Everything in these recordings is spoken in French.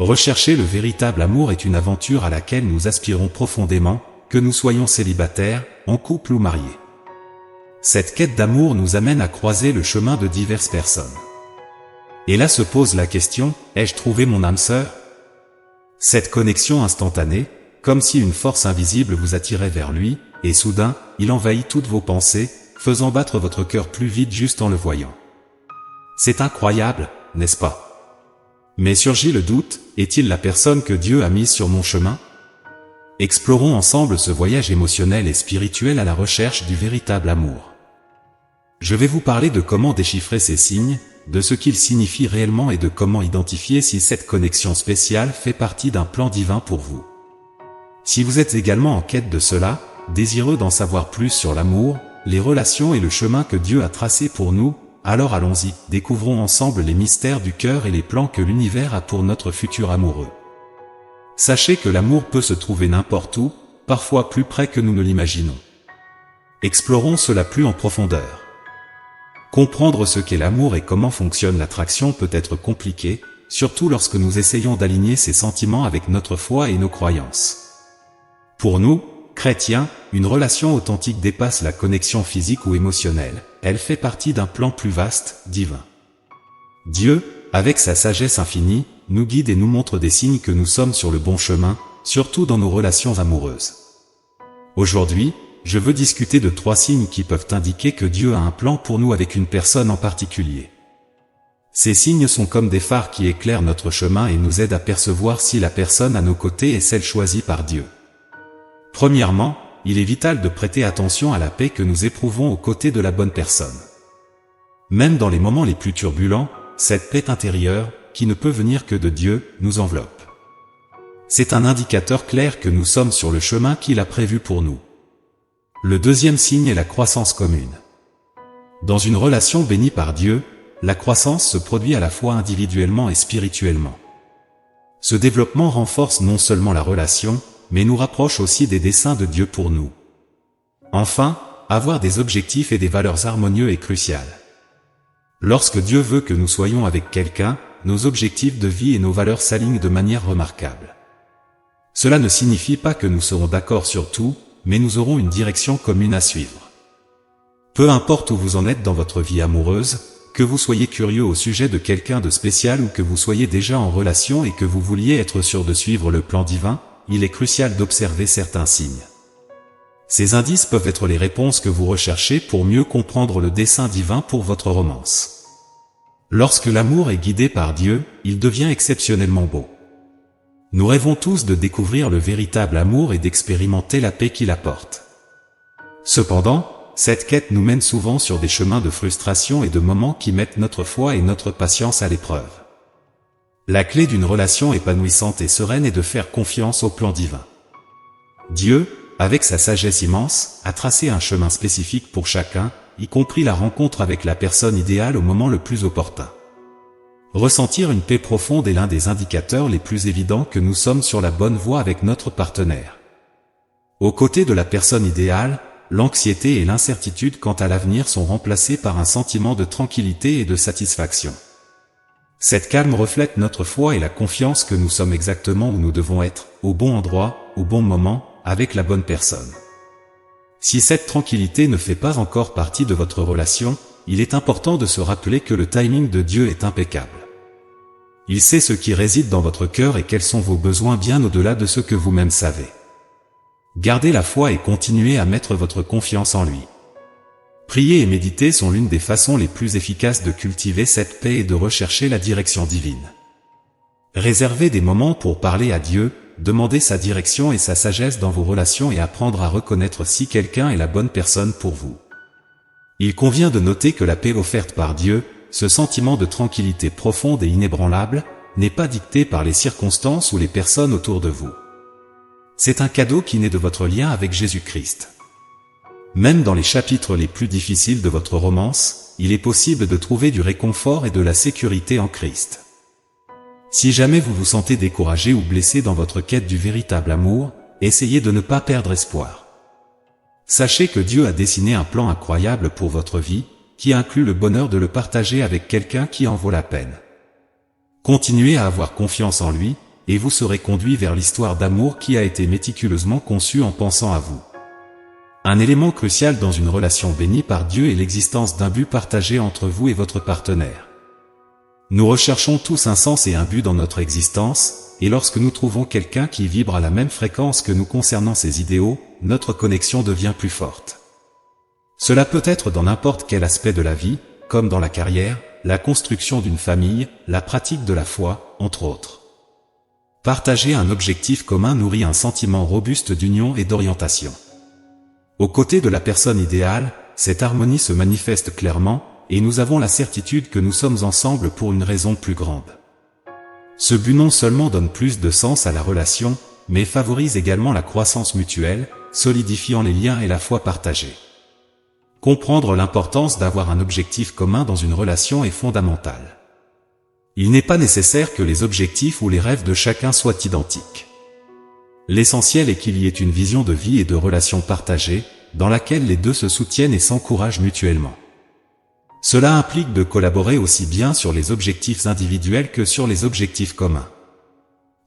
Rechercher le véritable amour est une aventure à laquelle nous aspirons profondément, que nous soyons célibataires, en couple ou mariés. Cette quête d'amour nous amène à croiser le chemin de diverses personnes. Et là se pose la question, ai-je trouvé mon âme sœur? Cette connexion instantanée, comme si une force invisible vous attirait vers lui, et soudain, il envahit toutes vos pensées, faisant battre votre cœur plus vite juste en le voyant. C'est incroyable, n'est-ce pas? Mais surgit le doute, est-il la personne que Dieu a mise sur mon chemin? Explorons ensemble ce voyage émotionnel et spirituel à la recherche du véritable amour. Je vais vous parler de comment déchiffrer ces signes, de ce qu'ils signifient réellement et de comment identifier si cette connexion spéciale fait partie d'un plan divin pour vous. Si vous êtes également en quête de cela, désireux d'en savoir plus sur l'amour, les relations et le chemin que Dieu a tracé pour nous, alors allons-y, découvrons ensemble les mystères du cœur et les plans que l'univers a pour notre futur amoureux. Sachez que l'amour peut se trouver n'importe où, parfois plus près que nous ne l'imaginons. Explorons cela plus en profondeur. Comprendre ce qu'est l'amour et comment fonctionne l'attraction peut être compliqué, surtout lorsque nous essayons d'aligner ces sentiments avec notre foi et nos croyances. Pour nous, chrétiens, une relation authentique dépasse la connexion physique ou émotionnelle, elle fait partie d'un plan plus vaste, divin. Dieu, avec sa sagesse infinie, nous guide et nous montre des signes que nous sommes sur le bon chemin, surtout dans nos relations amoureuses. Aujourd'hui, je veux discuter de 3 signes qui peuvent indiquer que Dieu a un plan pour nous avec une personne en particulier. Ces signes sont comme des phares qui éclairent notre chemin et nous aident à percevoir si la personne à nos côtés est celle choisie par Dieu. Premièrement, il est vital de prêter attention à la paix que nous éprouvons aux côtés de la bonne personne. Même dans les moments les plus turbulents, cette paix intérieure, qui ne peut venir que de Dieu, nous enveloppe. C'est un indicateur clair que nous sommes sur le chemin qu'il a prévu pour nous. Le deuxième signe est la croissance commune. Dans une relation bénie par Dieu, la croissance se produit à la fois individuellement et spirituellement. Ce développement renforce non seulement la relation, mais nous rapproche aussi des desseins de Dieu pour nous. Enfin, avoir des objectifs et des valeurs harmonieux est crucial. Lorsque Dieu veut que nous soyons avec quelqu'un, nos objectifs de vie et nos valeurs s'alignent de manière remarquable. Cela ne signifie pas que nous serons d'accord sur tout, mais nous aurons une direction commune à suivre. Peu importe où vous en êtes dans votre vie amoureuse, que vous soyez curieux au sujet de quelqu'un de spécial ou que vous soyez déjà en relation et que vous vouliez être sûr de suivre le plan divin, il est crucial d'observer certains signes. Ces indices peuvent être les réponses que vous recherchez pour mieux comprendre le dessein divin pour votre romance. Lorsque l'amour est guidé par Dieu, il devient exceptionnellement beau. Nous rêvons tous de découvrir le véritable amour et d'expérimenter la paix qu'il apporte. Cependant, cette quête nous mène souvent sur des chemins de frustration et de moments qui mettent notre foi et notre patience à l'épreuve. La clé d'une relation épanouissante et sereine est de faire confiance au plan divin. Dieu, avec sa sagesse immense, a tracé un chemin spécifique pour chacun, y compris la rencontre avec la personne idéale au moment le plus opportun. Ressentir une paix profonde est l'un des indicateurs les plus évidents que nous sommes sur la bonne voie avec notre partenaire. Aux côtés de la personne idéale, l'anxiété et l'incertitude quant à l'avenir sont remplacées par un sentiment de tranquillité et de satisfaction. Cette calme reflète notre foi et la confiance que nous sommes exactement où nous devons être, au bon endroit, au bon moment, avec la bonne personne. Si cette tranquillité ne fait pas encore partie de votre relation, il est important de se rappeler que le timing de Dieu est impeccable. Il sait ce qui réside dans votre cœur et quels sont vos besoins bien au-delà de ce que vous-même savez. Gardez la foi et continuez à mettre votre confiance en lui. Prier et méditer sont l'une des façons les plus efficaces de cultiver cette paix et de rechercher la direction divine. Réservez des moments pour parler à Dieu, demander sa direction et sa sagesse dans vos relations et apprendre à reconnaître si quelqu'un est la bonne personne pour vous. Il convient de noter que la paix offerte par Dieu, ce sentiment de tranquillité profonde et inébranlable, n'est pas dicté par les circonstances ou les personnes autour de vous. C'est un cadeau qui naît de votre lien avec Jésus-Christ. Même dans les chapitres les plus difficiles de votre romance, il est possible de trouver du réconfort et de la sécurité en Christ. Si jamais vous vous sentez découragé ou blessé dans votre quête du véritable amour, essayez de ne pas perdre espoir. Sachez que Dieu a dessiné un plan incroyable pour votre vie, qui inclut le bonheur de le partager avec quelqu'un qui en vaut la peine. Continuez à avoir confiance en lui, et vous serez conduit vers l'histoire d'amour qui a été méticuleusement conçue en pensant à vous. Un élément crucial dans une relation bénie par Dieu est l'existence d'un but partagé entre vous et votre partenaire. Nous recherchons tous un sens et un but dans notre existence, et lorsque nous trouvons quelqu'un qui vibre à la même fréquence que nous concernant ses idéaux, notre connexion devient plus forte. Cela peut être dans n'importe quel aspect de la vie, comme dans la carrière, la construction d'une famille, la pratique de la foi, entre autres. Partager un objectif commun nourrit un sentiment robuste d'union et d'orientation. Aux côtés de la personne idéale, cette harmonie se manifeste clairement, et nous avons la certitude que nous sommes ensemble pour une raison plus grande. Ce but non seulement donne plus de sens à la relation, mais favorise également la croissance mutuelle, solidifiant les liens et la foi partagée. Comprendre l'importance d'avoir un objectif commun dans une relation est fondamental. Il n'est pas nécessaire que les objectifs ou les rêves de chacun soient identiques. L'essentiel est qu'il y ait une vision de vie et de relations partagées, dans laquelle les deux se soutiennent et s'encouragent mutuellement. Cela implique de collaborer aussi bien sur les objectifs individuels que sur les objectifs communs.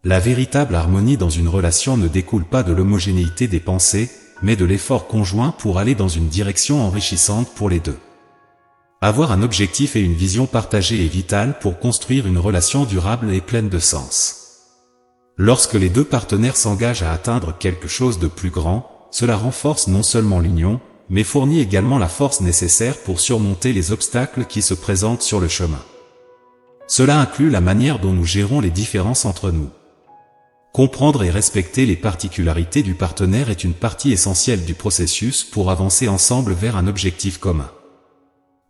La véritable harmonie dans une relation ne découle pas de l'homogénéité des pensées, mais de l'effort conjoint pour aller dans une direction enrichissante pour les deux. Avoir un objectif et une vision partagée est vital pour construire une relation durable et pleine de sens. Lorsque les deux partenaires s'engagent à atteindre quelque chose de plus grand, cela renforce non seulement l'union, mais fournit également la force nécessaire pour surmonter les obstacles qui se présentent sur le chemin. Cela inclut la manière dont nous gérons les différences entre nous. Comprendre et respecter les particularités du partenaire est une partie essentielle du processus pour avancer ensemble vers un objectif commun.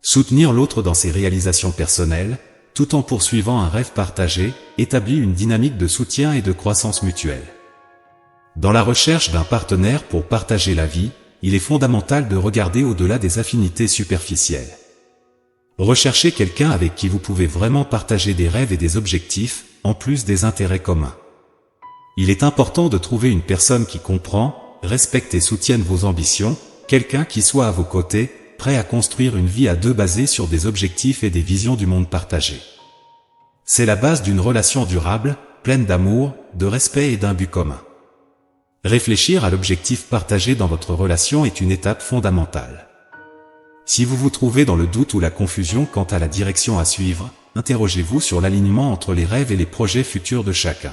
Soutenir l'autre dans ses réalisations personnelles, tout en poursuivant un rêve partagé, établit une dynamique de soutien et de croissance mutuelle. Dans la recherche d'un partenaire pour partager la vie, il est fondamental de regarder au-delà des affinités superficielles. Recherchez quelqu'un avec qui vous pouvez vraiment partager des rêves et des objectifs, en plus des intérêts communs. Il est important de trouver une personne qui comprend, respecte et soutienne vos ambitions, quelqu'un qui soit à vos côtés, prêt à construire une vie à deux basée sur des objectifs et des visions du monde partagées. C'est la base d'une relation durable, pleine d'amour, de respect et d'un but commun. Réfléchir à l'objectif partagé dans votre relation est une étape fondamentale. Si vous vous trouvez dans le doute ou la confusion quant à la direction à suivre, interrogez-vous sur l'alignement entre les rêves et les projets futurs de chacun.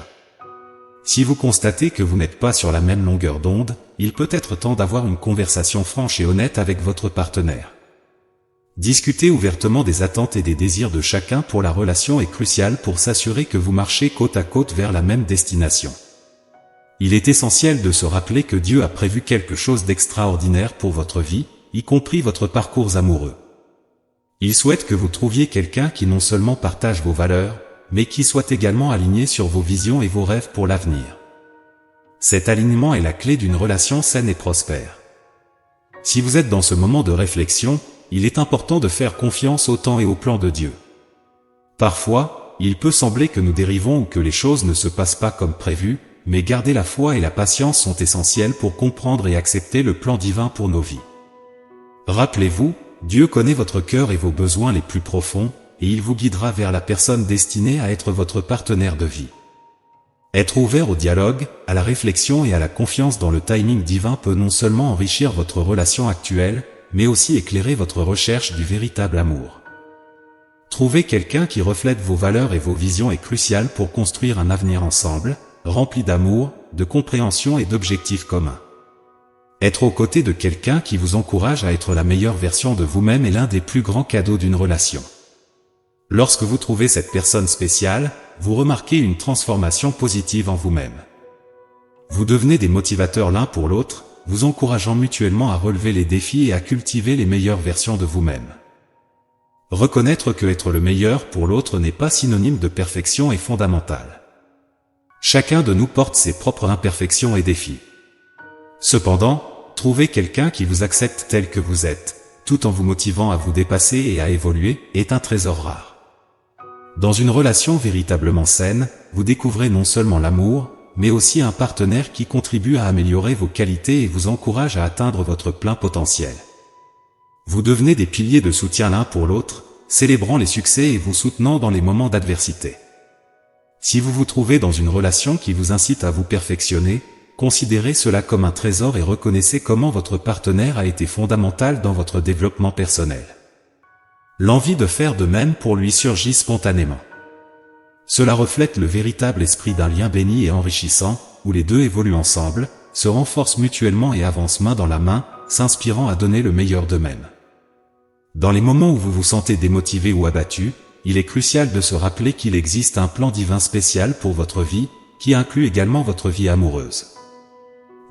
Si vous constatez que vous n'êtes pas sur la même longueur d'onde, il peut être temps d'avoir une conversation franche et honnête avec votre partenaire. Discuter ouvertement des attentes et des désirs de chacun pour la relation est crucial pour s'assurer que vous marchez côte à côte vers la même destination. Il est essentiel de se rappeler que Dieu a prévu quelque chose d'extraordinaire pour votre vie, y compris votre parcours amoureux. Il souhaite que vous trouviez quelqu'un qui non seulement partage vos valeurs, mais qui soit également aligné sur vos visions et vos rêves pour l'avenir. Cet alignement est la clé d'une relation saine et prospère. Si vous êtes dans ce moment de réflexion, il est important de faire confiance au temps et au plan de Dieu. Parfois, il peut sembler que nous dérivons ou que les choses ne se passent pas comme prévu, mais garder la foi et la patience sont essentiels pour comprendre et accepter le plan divin pour nos vies. Rappelez-vous, Dieu connaît votre cœur et vos besoins les plus profonds, et il vous guidera vers la personne destinée à être votre partenaire de vie. Être ouvert au dialogue, à la réflexion et à la confiance dans le timing divin peut non seulement enrichir votre relation actuelle, mais aussi éclairer votre recherche du véritable amour. Trouver quelqu'un qui reflète vos valeurs et vos visions est crucial pour construire un avenir ensemble, rempli d'amour, de compréhension et d'objectifs communs. Être aux côtés de quelqu'un qui vous encourage à être la meilleure version de vous-même est l'un des plus grands cadeaux d'une relation. Lorsque vous trouvez cette personne spéciale, vous remarquez une transformation positive en vous-même. Vous devenez des motivateurs l'un pour l'autre, vous encourageant mutuellement à relever les défis et à cultiver les meilleures versions de vous-même. Reconnaître que être le meilleur pour l'autre n'est pas synonyme de perfection est fondamental. Chacun de nous porte ses propres imperfections et défis. Cependant, trouver quelqu'un qui vous accepte tel que vous êtes, tout en vous motivant à vous dépasser et à évoluer, est un trésor rare. Dans une relation véritablement saine, vous découvrez non seulement l'amour, mais aussi un partenaire qui contribue à améliorer vos qualités et vous encourage à atteindre votre plein potentiel. Vous devenez des piliers de soutien l'un pour l'autre, célébrant les succès et vous soutenant dans les moments d'adversité. Si vous vous trouvez dans une relation qui vous incite à vous perfectionner, considérez cela comme un trésor et reconnaissez comment votre partenaire a été fondamental dans votre développement personnel. L'envie de faire de même pour lui surgit spontanément. Cela reflète le véritable esprit d'un lien béni et enrichissant, où les deux évoluent ensemble, se renforcent mutuellement et avancent main dans la main, s'inspirant à donner le meilleur d'eux-mêmes. Dans les moments où vous vous sentez démotivé ou abattu, il est crucial de se rappeler qu'il existe un plan divin spécial pour votre vie, qui inclut également votre vie amoureuse.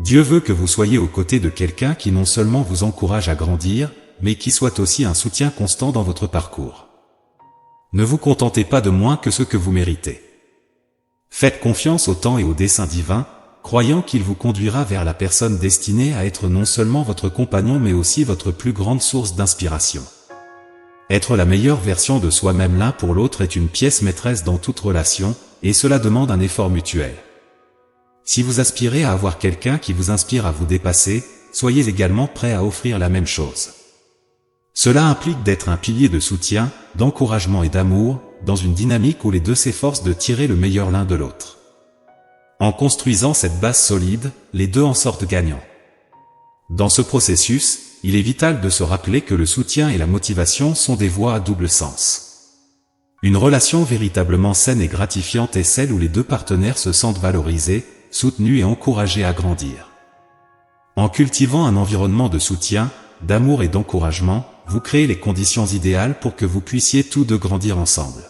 Dieu veut que vous soyez aux côtés de quelqu'un qui non seulement vous encourage à grandir, mais qui soit aussi un soutien constant dans votre parcours. Ne vous contentez pas de moins que ce que vous méritez. Faites confiance au temps et au dessein divin, croyant qu'il vous conduira vers la personne destinée à être non seulement votre compagnon mais aussi votre plus grande source d'inspiration. Être la meilleure version de soi-même l'un pour l'autre est une pièce maîtresse dans toute relation, et cela demande un effort mutuel. Si vous aspirez à avoir quelqu'un qui vous inspire à vous dépasser, soyez également prêt à offrir la même chose. Cela implique d'être un pilier de soutien, d'encouragement et d'amour, dans une dynamique où les deux s'efforcent de tirer le meilleur l'un de l'autre. En construisant cette base solide, les deux en sortent gagnants. Dans ce processus, il est vital de se rappeler que le soutien et la motivation sont des voies à double sens. Une relation véritablement saine et gratifiante est celle où les deux partenaires se sentent valorisés, soutenus et encouragés à grandir. En cultivant un environnement de soutien, d'amour et d'encouragement, vous créez les conditions idéales pour que vous puissiez tous deux grandir ensemble.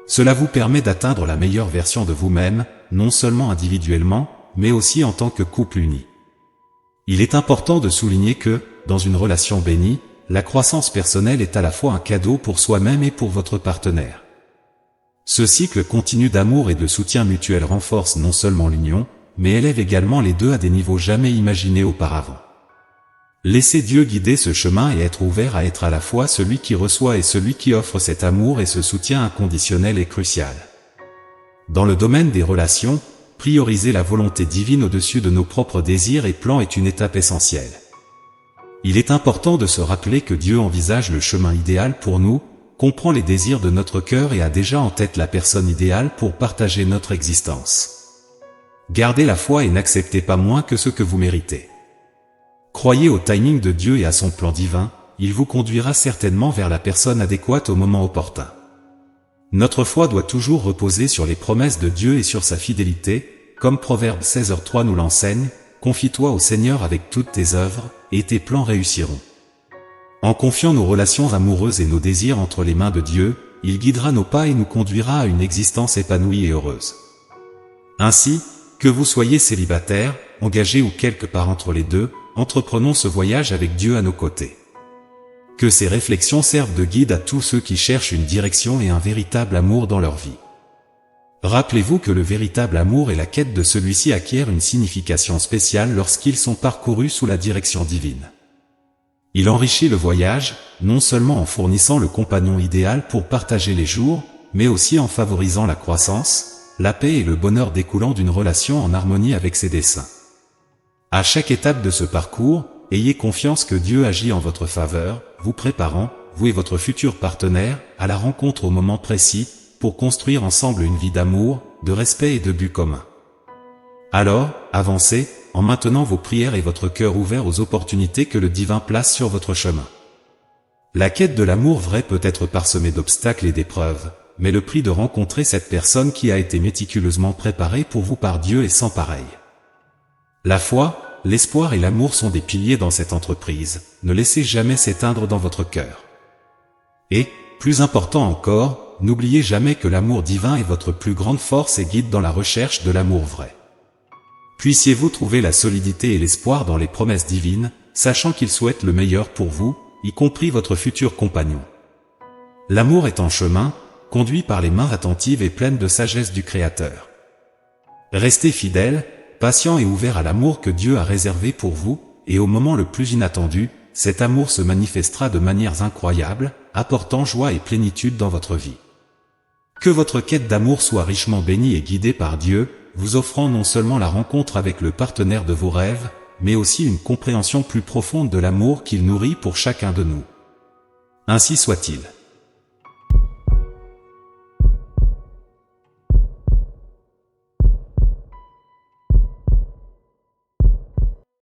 Cela vous permet d'atteindre la meilleure version de vous-même, non seulement individuellement, mais aussi en tant que couple uni. Il est important de souligner que, dans une relation bénie, la croissance personnelle est à la fois un cadeau pour soi-même et pour votre partenaire. Ce cycle continu d'amour et de soutien mutuel renforce non seulement l'union, mais élève également les deux à des niveaux jamais imaginés auparavant. Laissez Dieu guider ce chemin et être ouvert à être à la fois celui qui reçoit et celui qui offre cet amour et ce soutien inconditionnel est crucial. Dans le domaine des relations, prioriser la volonté divine au-dessus de nos propres désirs et plans est une étape essentielle. Il est important de se rappeler que Dieu envisage le chemin idéal pour nous, comprend les désirs de notre cœur et a déjà en tête la personne idéale pour partager notre existence. Gardez la foi et n'acceptez pas moins que ce que vous méritez. Croyez au timing de Dieu et à son plan divin, il vous conduira certainement vers la personne adéquate au moment opportun. Notre foi doit toujours reposer sur les promesses de Dieu et sur sa fidélité, comme Proverbe 16h3 nous l'enseigne, « Confie-toi au Seigneur avec toutes tes œuvres, et tes plans réussiront. » En confiant nos relations amoureuses et nos désirs entre les mains de Dieu, il guidera nos pas et nous conduira à une existence épanouie et heureuse. Ainsi, que vous soyez célibataire, engagé ou quelque part entre les deux, entreprenons ce voyage avec Dieu à nos côtés. Que ces réflexions servent de guide à tous ceux qui cherchent une direction et un véritable amour dans leur vie. Rappelez-vous que le véritable amour et la quête de celui-ci acquièrent une signification spéciale lorsqu'ils sont parcourus sous la direction divine. Il enrichit le voyage, non seulement en fournissant le compagnon idéal pour partager les jours, mais aussi en favorisant la croissance, la paix et le bonheur découlant d'une relation en harmonie avec ses desseins. À chaque étape de ce parcours, ayez confiance que Dieu agit en votre faveur, vous préparant, vous et votre futur partenaire, à la rencontre au moment précis, pour construire ensemble une vie d'amour, de respect et de but commun. Alors, avancez, en maintenant vos prières et votre cœur ouvert aux opportunités que le divin place sur votre chemin. La quête de l'amour vrai peut être parsemée d'obstacles et d'épreuves, mais le prix de rencontrer cette personne qui a été méticuleusement préparée pour vous par Dieu est sans pareil. La foi, l'espoir et l'amour sont des piliers dans cette entreprise, ne laissez jamais s'éteindre dans votre cœur. Et, plus important encore, n'oubliez jamais que l'amour divin est votre plus grande force et guide dans la recherche de l'amour vrai. Puissiez-vous trouver la solidité et l'espoir dans les promesses divines, sachant qu'il souhaite le meilleur pour vous, y compris votre futur compagnon. L'amour est en chemin, conduit par les mains attentives et pleines de sagesse du Créateur. Restez fidèles, patient et ouvert à l'amour que Dieu a réservé pour vous, et au moment le plus inattendu, cet amour se manifestera de manières incroyables, apportant joie et plénitude dans votre vie. Que votre quête d'amour soit richement bénie et guidée par Dieu, vous offrant non seulement la rencontre avec le partenaire de vos rêves, mais aussi une compréhension plus profonde de l'amour qu'il nourrit pour chacun de nous. Ainsi soit-il.